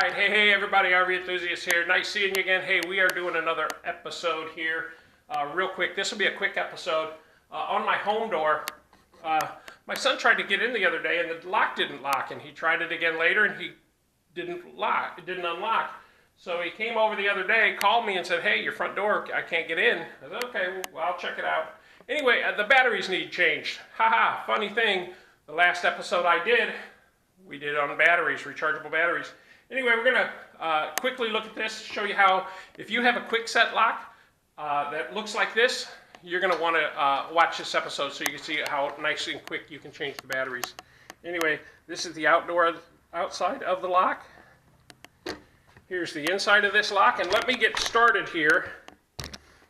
right, hey everybody, RV Enthusiast here. Nice seeing you again. Hey, we are doing another episode here. Real quick, this will be a quick episode. On my home door, my son tried to get in the other day and the lock didn't lock, and he tried it again later and he didn't lock, it didn't unlock. So he came over the other day, called me and said, hey, your front door, I can't get in. I said, okay, well, I'll check it out. Anyway, the batteries need changed. Haha, funny thing, the last episode I did, we did on batteries, rechargeable batteries. Anyway, we're going to quickly look at this, show you how, if you have a Kwikset lock that looks like this, you're going to want to watch this episode so you can see how nice and quick you can change the batteries. Anyway, this is the outside of the lock. Here's the inside of this lock, and let me get started here. I'm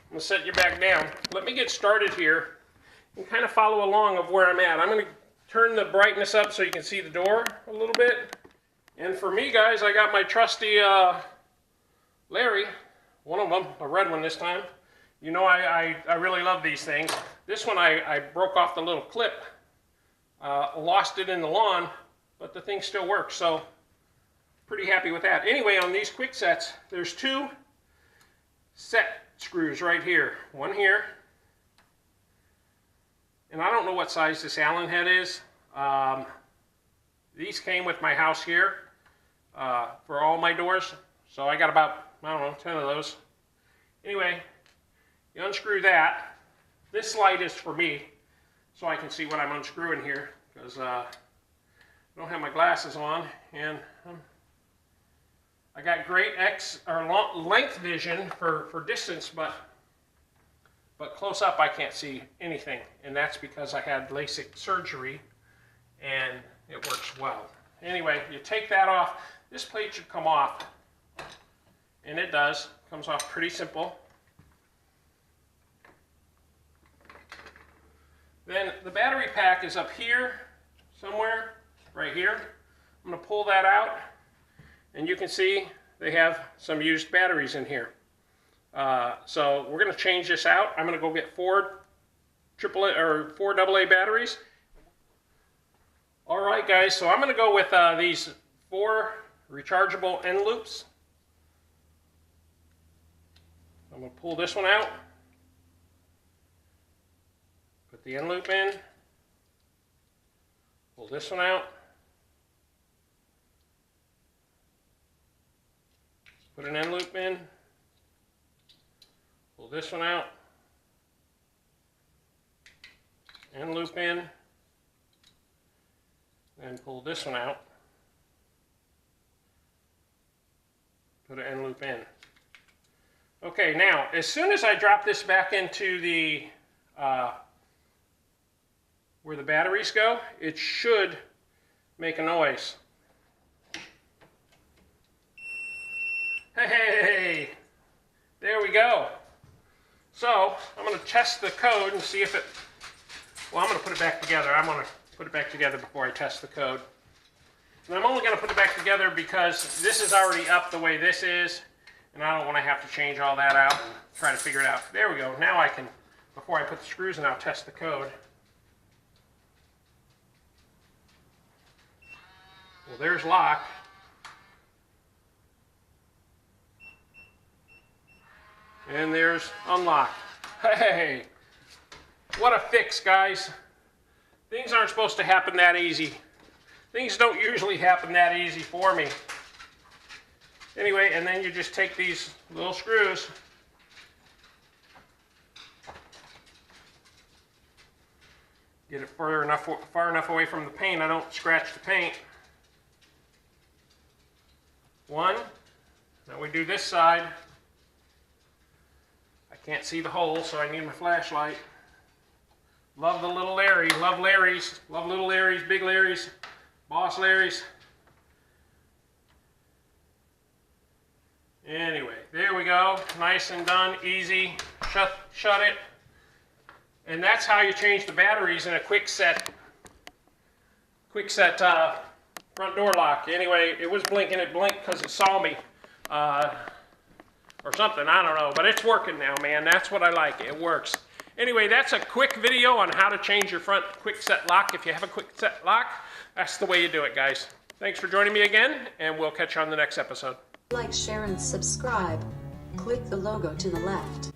going to set you back down. Let me get started here and kind of follow along of where I'm at. I'm going to turn the brightness up so you can see the door a little bit. And for me, guys, I got my trusty Larry, one of them, a red one this time. You know I really love these things. This one I broke off the little clip, lost it in the lawn, but the thing still works, so pretty happy with that. Anyway, on these Kwiksets, there's two set screws right here. One here, and I don't know what size this Allen head is. These came with my house here for all my doors, so I got about, I don't know, 10 of those. Anyway, you unscrew that. This light is for me, so I can see what I'm unscrewing here, because I don't have my glasses on, and I got great length vision for distance, but close up I can't see anything, and that's because I had LASIK surgery, and it works well. Anyway, you take that off. This plate should come off, and it does. Comes off pretty simple. Then the battery pack is up here somewhere, right here. I'm going to pull that out, and you can see they have some used batteries in here. So we're going to change this out. I'm going to go get four AA batteries. All right, guys. So I'm going to go with these 4 rechargeable end loops. I'm going to pull this one out. Put the end loop in. Pull this one out. Put an end loop in. Pull this one out. End loop in. And pull this one out. Put an end loop in. Okay, now, as soon as I drop this back into the where the batteries go, it should make a noise. Hey, there we go. So, I'm going to test the code and see if it, well, I'm going to put it back together. I'm going to put it back together before I test the code. And I'm only going to put it back together because this is already up the way this is, and I don't want to have to change all that out and try to figure it out. There we go. Now I can, before I put the screws in, I'll test the code. Well, there's lock. And there's unlock. Hey, what a fix, guys. Things aren't supposed to happen that easy. Things don't usually happen that easy for me. Anyway, and then you just take these little screws. Get it far enough away from the paint I don't scratch the paint. One. Now we do this side. I can't see the hole, so I need my flashlight. Love the little Larry. Love Larrys. Love little Larrys, big Larrys, boss Larrys. Anyway, there we go. Nice and done. Easy. Shut it. And that's how you change the batteries in a Kwikset front door lock. Anyway, it was blinking. It blinked because it saw me. Or something, I don't know. But it's working now, man. That's what I like. It works. Anyway, that's a quick video on how to change your front Kwikset lock. If you have a Kwikset lock, that's the way you do it, guys. Thanks for joining me again, and we'll catch you on the next episode. Like, share, and subscribe. Click the logo to the left.